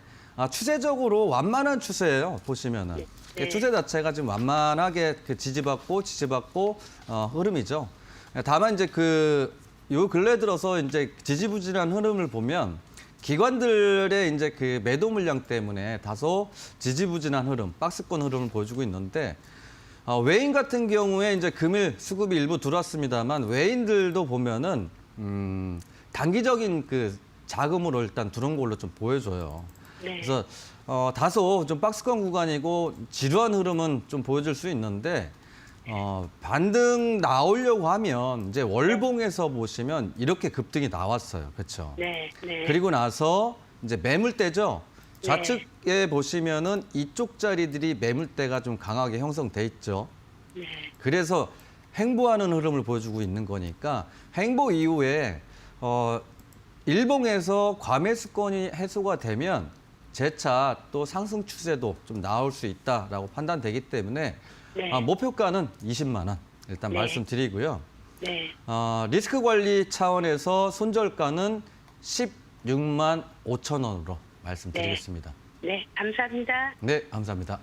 추세적으로 완만한 추세예요. 보시면은 네. 추세 자체가 지금 완만하게 지지받고 흐름이죠. 다만 이제 요 근래 들어서 이제 지지부진한 흐름을 보면 기관들의 이제 매도 물량 때문에 다소 지지부진한 흐름, 박스권 흐름을 보여주고 있는데. 외인 같은 경우에 이제 금일 수급이 일부 들어왔습니다만 외인들도 보면은 단기적인 자금으로 일단 들어온 걸로 좀 보여줘요. 네. 그래서 다소 좀 박스권 구간이고 지루한 흐름은 좀 보여줄 수 있는데 반등 나오려고 하면 이제 월봉에서 보시면 이렇게 급등이 나왔어요. 그렇죠? 네. 네. 그리고 나서 이제 매물대죠. 좌측에 보시면은 이쪽 자리들이 매물대가 좀 강하게 형성돼 있죠. 네. 그래서 횡보하는 흐름을 보여주고 있는 거니까 횡보 이후에 일봉에서 과매수권이 해소가 되면 재차 또 상승 추세도 좀 나올 수 있다라고 판단되기 때문에 네. 목표가는 20만 원 일단 네. 말씀드리고요. 네. 리스크 관리 차원에서 손절가는 65,000원으로 말씀드리겠습니다. 네, 감사합니다. 네, 감사합니다.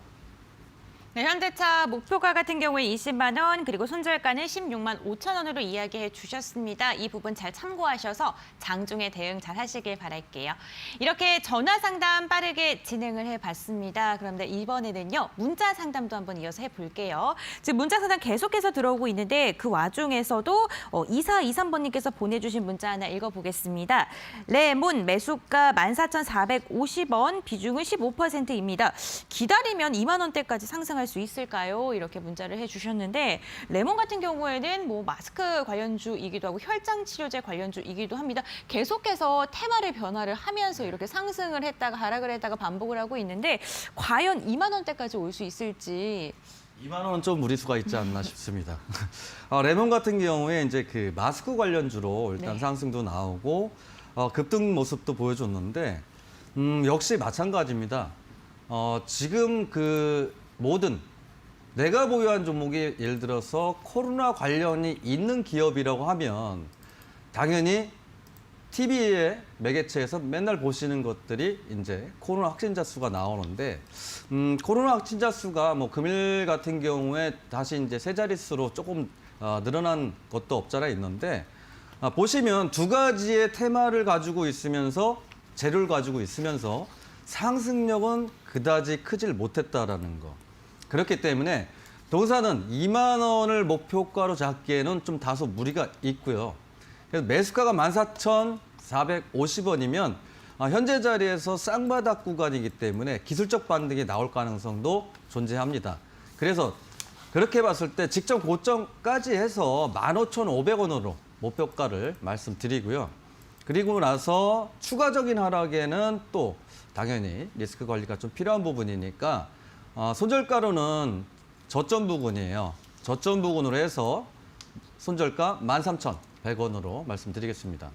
네, 현대차 목표가 같은 경우에 20만 원, 그리고 손절가는 16만 5천 원으로 이야기해 주셨습니다. 이 부분 잘 참고하셔서 장중에 대응 잘 하시길 바랄게요. 이렇게 전화 상담 빠르게 진행을 해봤습니다. 그런데 이번에는요, 문자 상담도 한번 이어서 해볼게요. 지금 문자 상담 계속해서 들어오고 있는데 그 와중에서도 2423번님께서 보내주신 문자 하나 읽어보겠습니다. 레몬 매수가 14,450원, 비중은 15%입니다. 기다리면 2만 원대까지 상승할 수 있을까요? 이렇게 문자를 해주셨는데 레몬 같은 경우에는 뭐 마스크 관련주이기도 하고 혈장 치료제 관련주이기도 합니다. 계속해서 테마를 변화를 하면서 이렇게 상승을 했다가 하락을 했다가 반복을 하고 있는데 과연 2만 원대까지 올 수 있을지. 2만 원은 좀 무리수가 있지 않나 싶습니다. 레몬 같은 경우에 이제 그 마스크 관련주로 일단 네. 상승도 나오고 급등 모습도 보여줬는데 역시 마찬가지입니다. 지금 그 모든 내가 보유한 종목이 예를 들어서 코로나 관련이 있는 기업이라고 하면 당연히 TV에 매개체에서 맨날 보시는 것들이 이제 코로나 확진자 수가 나오는데 코로나 확진자 수가 뭐 금일 같은 경우에 다시 이제 세 자릿수로 조금 늘어난 것도 없잖아 있는데 보시면 두 가지의 테마를 가지고 있으면서 재료를 가지고 있으면서 상승력은 그다지 크질 못했다라는 거. 그렇기 때문에 동사는 2만 원을 목표가로 잡기에는 좀 다소 무리가 있고요. 그래서 매수가가 14,450원이면 현재 자리에서 쌍바닥 구간이기 때문에 기술적 반등이 나올 가능성도 존재합니다. 그래서 그렇게 봤을 때 직전 고점까지 해서 15,500원으로 목표가를 말씀드리고요. 그리고 나서 추가적인 하락에는 또 당연히 리스크 관리가 좀 필요한 부분이니까 손절가로는 저점 부근이에요. 저점 부근으로 해서 손절가 13,100원으로 말씀드리겠습니다.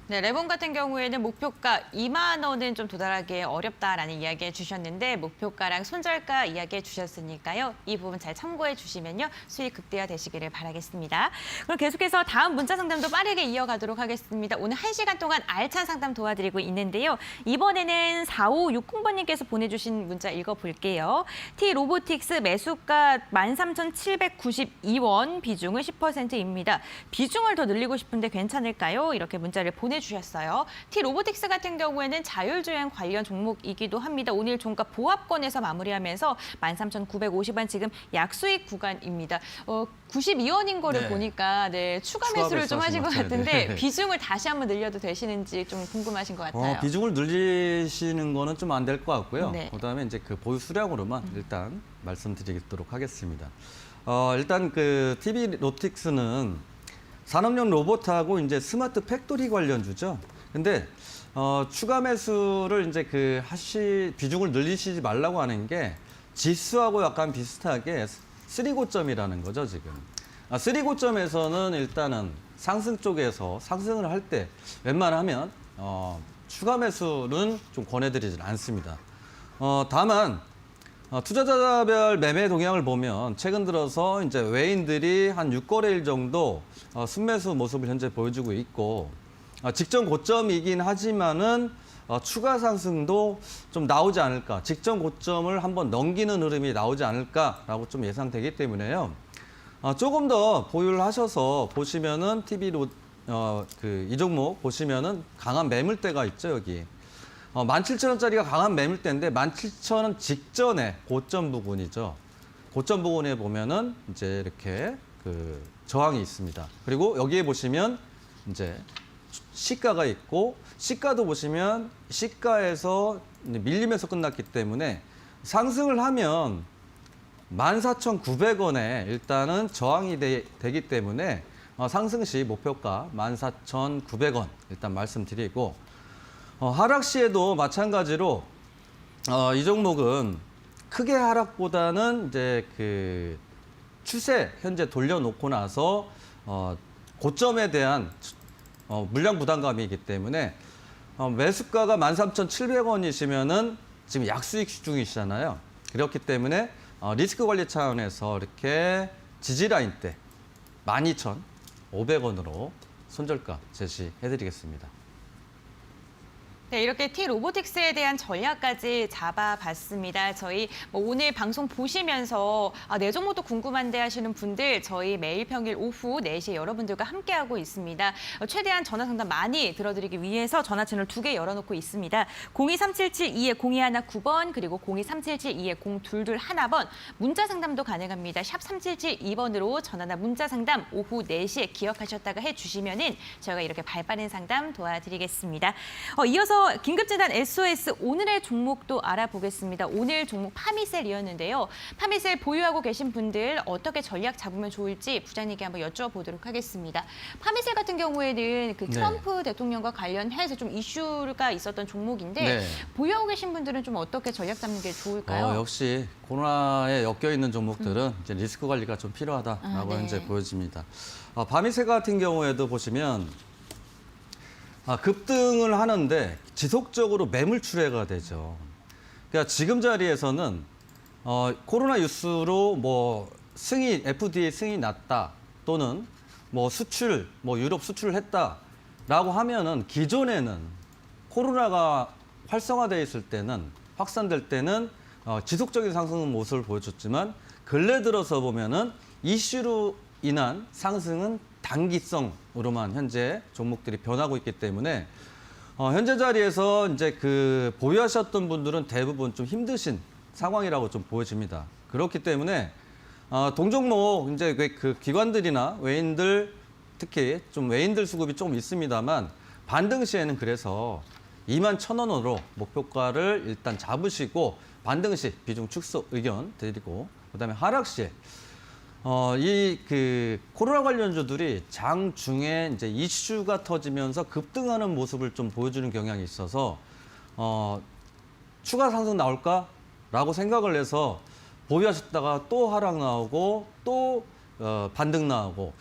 네, 레몬 같은 경우에는 목표가 2만 원은 좀 도달하기 어렵다라는 이야기해 주셨는데 목표가랑 손절가 이야기해 주셨으니까요. 이 부분 잘 참고해 주시면요. 수익 극대화 되시기를 바라겠습니다. 그럼 계속해서 다음 문자 상담도 빠르게 이어가도록 하겠습니다. 오늘 1시간 동안 알찬 상담 도와드리고 있는데요. 이번에는 4560번님께서 보내주신 문자 읽어볼게요. T-로보틱스 매수가 13,792원, 비중은 10%입니다. 비중을 더 늘리고 싶은데 괜찮을까요? 이렇게 문자를 보내주셨어요. T-로보틱스 같은 경우에는 자율주행 관련 종목이기도 합니다. 오늘 종가 보합권에서 마무리하면서 13,950원 지금 약수익 구간입니다. 92원인 거를 네. 보니까 추가 매수를 좀 하신 것 말씀하시는 같은데 네. 비중을 다시 한번 늘려도 되시는지 좀 궁금하신 것 같아요. 비중을 늘리시는 거는 좀 안 될 것 같고요. 네. 그다음에 이제 그 보유 수량으로만 일단 말씀드리도록 하겠습니다. 일단 그 TV로틱스는 산업용 로봇하고 이제 스마트 팩토리 관련주죠. 근데 추가 매수를 이제 비중을 늘리시지 말라고 하는 게 지수하고 약간 비슷하게 3고점이라는 거죠, 지금. 3고점에서는 일단은 상승 쪽에서 상승을 할 때 웬만하면 추가 매수는 좀 권해드리진 않습니다. 다만 투자자별 매매 동향을 보면 최근 들어서 이제 외인들이 한 6거래일 정도 순매수 모습을 현재 보여주고 있고 직전 고점이긴 하지만은 추가 상승도 좀 나오지 않을까, 직전 고점을 한번 넘기는 흐름이 나오지 않을까라고 좀 예상되기 때문에요. 조금 더 보유를 하셔서 보시면은 이 종목 보시면은 강한 매물대가 있죠, 여기. 17,000원짜리가 강한 매물대인데 17,000원 직전에 고점 부근이죠. 고점 부근에 보면은 이제 이렇게 그 저항이 있습니다. 그리고 여기에 보시면 이제 시가가 있고 시가도 보시면 시가에서 밀리면서 끝났기 때문에 상승을 하면 14,900원에 일단은 저항이 되기 때문에 상승 시 목표가 14,900원 일단 말씀드리고 하락 시에도 마찬가지로 이 종목은 크게 하락보다는 이제 그 추세 현재 돌려놓고 나서 고점에 대한 물량 부담감이기 때문에 매수가가 13,700원이시면은 지금 약수익 중이시잖아요. 그렇기 때문에 리스크 관리 차원에서 이렇게 지지라인 때 12,500원으로 손절가 제시해드리겠습니다. 네, 이렇게 T-로보틱스에 대한 전략까지 잡아봤습니다. 저희 오늘 방송 보시면서 내 종목도 궁금한데 하시는 분들 저희 매일 평일 오후 4시에 여러분들과 함께하고 있습니다. 최대한 전화 상담 많이 들어드리기 위해서 전화 채널 2개 열어놓고 있습니다. 02377-2201-9번 그리고 02377-220221번 문자 상담도 가능합니다. 샵 3772번으로 전화나 문자 상담 오후 4시에 기억하셨다가 해주시면은 저희가 이렇게 발빠른 상담 도와드리겠습니다. 이어서 긴급재단 SOS 오늘의 종목도 알아보겠습니다. 오늘 종목 파미셀이었는데요. 파미셀 보유하고 계신 분들 어떻게 전략 잡으면 좋을지 부장님께 한번 여쭤보도록 하겠습니다. 파미셀 같은 경우에는 그 트럼프 대통령과 관련해서 좀 이슈가 있었던 종목인데 네. 보유하고 계신 분들은 좀 어떻게 전략 잡는 게 좋을까요? 역시 코로나에 엮여 있는 종목들은 이제 리스크 관리가 좀 필요하다라고 네. 현재 보여집니다. 바미세 같은 경우에도 보시면 급등을 하는데 지속적으로 매물출회가 되죠. 그러니까 지금 자리에서는 코로나 뉴스로 뭐 승인, FDA 승인이 났다 또는 뭐 수출, 뭐 유럽 수출을 했다라고 하면은 기존에는 코로나가 활성화되어 있을 때는 확산될 때는 지속적인 상승 모습을 보여줬지만 근래 들어서 보면은 이슈로 인한 상승은 단기성으로만 현재 종목들이 변하고 있기 때문에 현재 자리에서 이제 그 보유하셨던 분들은 대부분 좀 힘드신 상황이라고 좀 보여집니다. 그렇기 때문에 동종목 이제 그 기관들이나 외인들 특히 좀 외인들 수급이 조금 있습니다만 반등 시에는 그래서 21,000원으로 목표가를 일단 잡으시고 반등 시 비중 축소 의견 드리고 그다음에 하락 시에 이 그 코로나 관련주들이 장중에 이제 이슈가 터지면서 급등하는 모습을 좀 보여주는 경향이 있어서 추가 상승 나올까라고 생각을 해서 보유하셨다가 또 하락 나오고 또 반등 나오고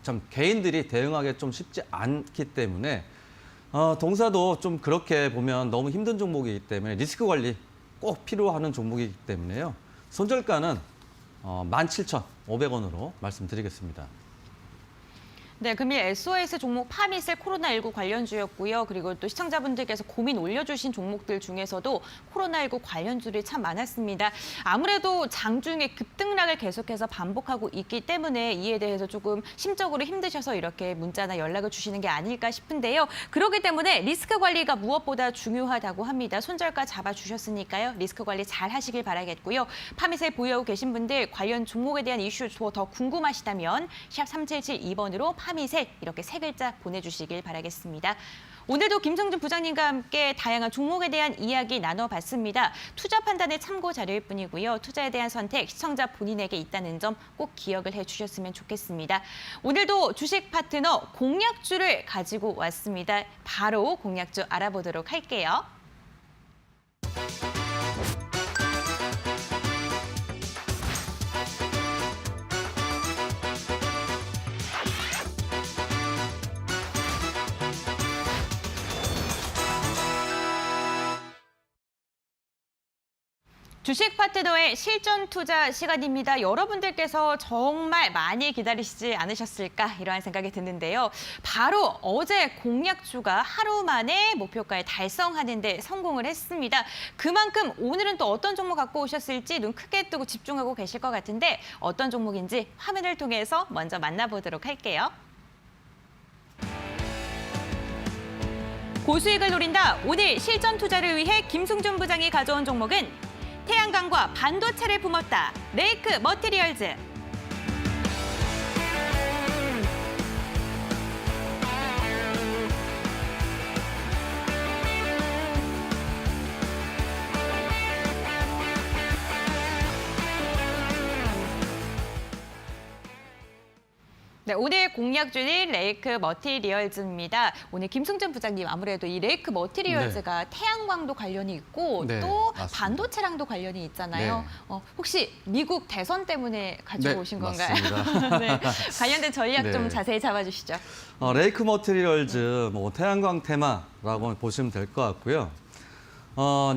참 개인들이 대응하기 좀 쉽지 않기 때문에 동사도 좀 그렇게 보면 너무 힘든 종목이기 때문에 리스크 관리 꼭 필요하는 종목이기 때문에요. 손절가는 17,500원으로 말씀드리겠습니다. 네, 금일 SOS 종목 파미셀 코로나19 관련주였고요. 그리고 또 시청자분들께서 고민 올려주신 종목들 중에서도 코로나19 관련주들이 참 많았습니다. 아무래도 장중에 급등락을 계속해서 반복하고 있기 때문에 이에 대해서 조금 심적으로 힘드셔서 이렇게 문자나 연락을 주시는 게 아닐까 싶은데요. 그렇기 때문에 리스크 관리가 무엇보다 중요하다고 합니다. 손절가 잡아주셨으니까요. 리스크 관리 잘 하시길 바라겠고요. 파미셀 보유하고 계신 분들 관련 종목에 대한 이슈 더 궁금하시다면 샵 3772번으로 파미셀 이렇게 3글자 보내주시길 바라겠습니다. 오늘도 김성준 부장님과 함께 다양한 종목에 대한 이야기 나눠봤습니다. 투자 판단의 참고 자료일 뿐이고요. 투자에 대한 선택 시청자 본인에게 있다는 점 꼭 기억을 해주셨으면 좋겠습니다. 오늘도 주식 파트너 공약주를 가지고 왔습니다. 바로 공약주 알아보도록 할게요. 주식 파트너의 실전 투자 시간입니다. 여러분들께서 정말 많이 기다리시지 않으셨을까 이러한 생각이 드는데요. 바로 어제 공약주가 하루 만에 목표가에 달성하는 데 성공을 했습니다. 그만큼 오늘은 또 어떤 종목 갖고 오셨을지 눈 크게 뜨고 집중하고 계실 것 같은데 어떤 종목인지 화면을 통해서 먼저 만나보도록 할게요. 고수익을 노린다. 오늘 실전 투자를 위해 김승준 부장이 가져온 종목은 태양광과 반도체를 품었다. 레이크 머티리얼즈. 네, 오늘 공약주는 레이크 머티리얼즈입니다. 오늘 김승준 부장님 아무래도 이 레이크 머티리얼즈가 태양광도 관련이 있고 네, 또 맞습니다. 반도체랑도 관련이 있잖아요. 혹시 미국 대선 때문에 가져오신 네, 건가요? 맞습니다. 네, 관련된 전략 좀 네. 자세히 잡아주시죠. 레이크 머티리얼즈 뭐 태양광 테마라고 보시면 될 것 같고요.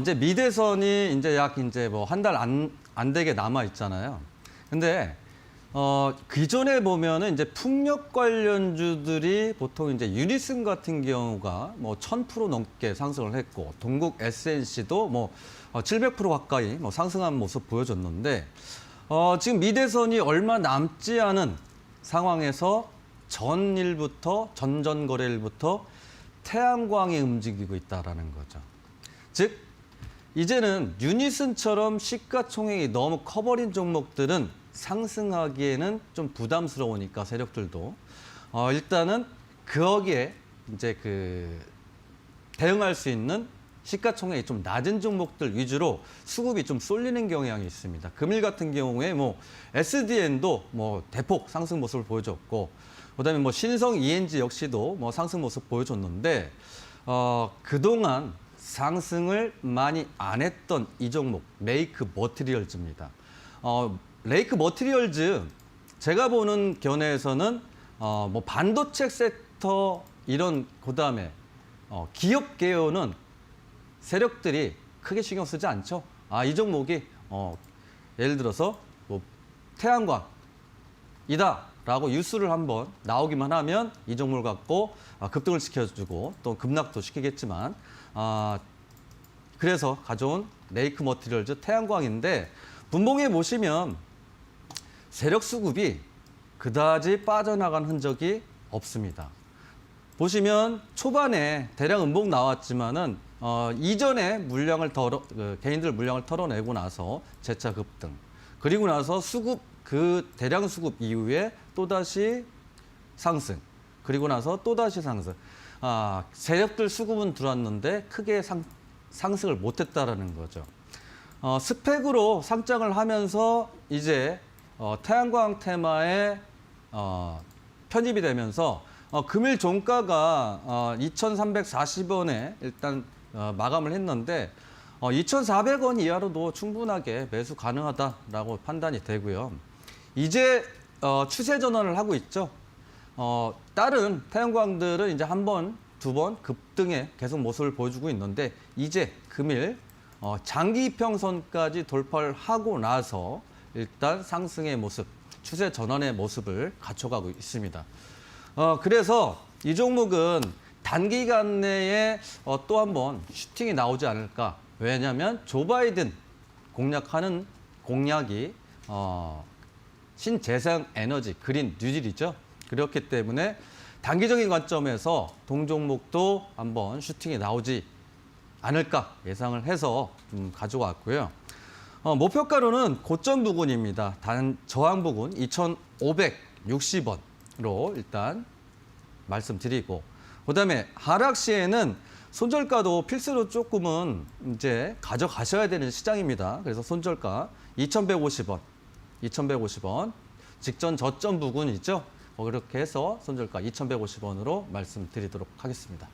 이제 미대선이 이제 약 이제 뭐 한 달 안 되게 남아 있잖아요. 근데 기존에 보면은 이제 풍력 관련주들이 보통 이제 유니슨 같은 경우가 뭐 1000% 넘게 상승을 했고, 동국 SNC도 뭐 700% 가까이 뭐 상승한 모습 보여줬는데, 지금 미대선이 얼마 남지 않은 상황에서 전전거래일부터 태양광이 움직이고 있다라는 거죠. 즉, 이제는 유니슨처럼 시가총액이 너무 커버린 종목들은 상승하기에는 좀 부담스러우니까 세력들도 일단은 거기에 이제 대응할 수 있는 시가총액이 좀 낮은 종목들 위주로 수급이 좀 쏠리는 경향이 있습니다. 금일 같은 경우에 뭐 SDN도 뭐 대폭 상승 모습을 보여줬고, 그다음에 뭐 신성 ENG 역시도 뭐 상승 모습 보여줬는데, 그동안 상승을 많이 안 했던 이 종목 레이크 머티리얼즈입니다. 레이크 머티리얼즈, 제가 보는 견해에서는 뭐 반도체 섹터 이런, 그다음에 기업 계열은 세력들이 크게 신경 쓰지 않죠. 이 종목이 예를 들어서 뭐 태양광이다라고 뉴스를 한번 나오기만 하면 이 종목을 갖고 급등을 시켜주고 또 급락도 시키겠지만, 그래서 가져온 레이크 머티리얼즈 태양광인데, 분봉에 보시면 세력 수급이 그다지 빠져나간 흔적이 없습니다. 보시면 초반에 대량 음봉 나왔지만은 이전에 개인들 물량을 털어내고 나서 재차 급등, 그리고 나서 대량 수급 이후에 또다시 상승, 그리고 나서 또다시 상승. 세력들 수급은 들어왔는데 크게 상승을 못했다라는 거죠. 스펙으로 상장을 하면서 이제 태양광 테마에 편입이 되면서 금일 종가가 2,340원에 일단 마감을 했는데, 2,400원 이하로도 충분하게 매수 가능하다라고 판단이 되고요. 이제 추세 전환을 하고 있죠. 다른 태양광들은 이제 한 번, 두 번 급등에 계속 모습을 보여주고 있는데, 이제 금일 장기 이평선까지 돌파를 하고 나서 일단 상승의 모습, 추세 전환의 모습을 갖춰가고 있습니다. 그래서 이 종목은 단기간 내에 또 한 번 슈팅이 나오지 않을까. 왜냐하면 조 바이든 공략하는 공약이 신재생 에너지, 그린 뉴딜이죠. 그렇기 때문에 단기적인 관점에서 동종목도 한번 슈팅이 나오지 않을까 예상을 해서 가져왔고요. 목표가로는 고점 부근입니다. 저항 부근 2,560원으로 일단 말씀드리고, 그다음에 하락 시에는 손절가도 필수로 조금은 이제 가져가셔야 되는 시장입니다. 그래서 손절가 2,150원, 직전 저점 부근 있죠? 그렇게 해서 손절가 2,150원으로 말씀드리도록 하겠습니다.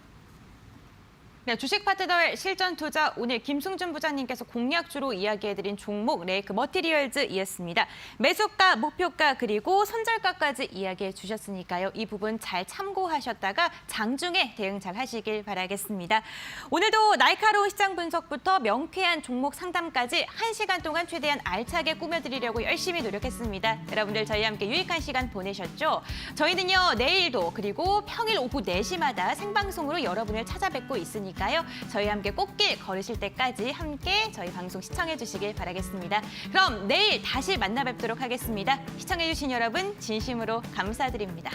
네, 주식 파트너의 실전 투자, 오늘 김승준 부장님께서 공략주로 이야기해드린 종목 레이크 머티리얼즈이었습니다. 매수가, 목표가, 그리고 손절가까지 이야기해 주셨으니까요. 이 부분 잘 참고하셨다가 장중에 대응 잘 하시길 바라겠습니다. 오늘도 날카로운 시장 분석부터 명쾌한 종목 상담까지 1시간 동안 최대한 알차게 꾸며드리려고 열심히 노력했습니다. 여러분들 저희와 함께 유익한 시간 보내셨죠? 저희는요, 내일도 그리고 평일 오후 4시마다 생방송으로 여러분을 찾아뵙고 있으니까 저희와 함께 꽃길 걸으실 때까지 함께 저희 방송 시청해 주시길 바라겠습니다. 그럼 내일 다시 만나 뵙도록 하겠습니다. 시청해 주신 여러분 진심으로 감사드립니다.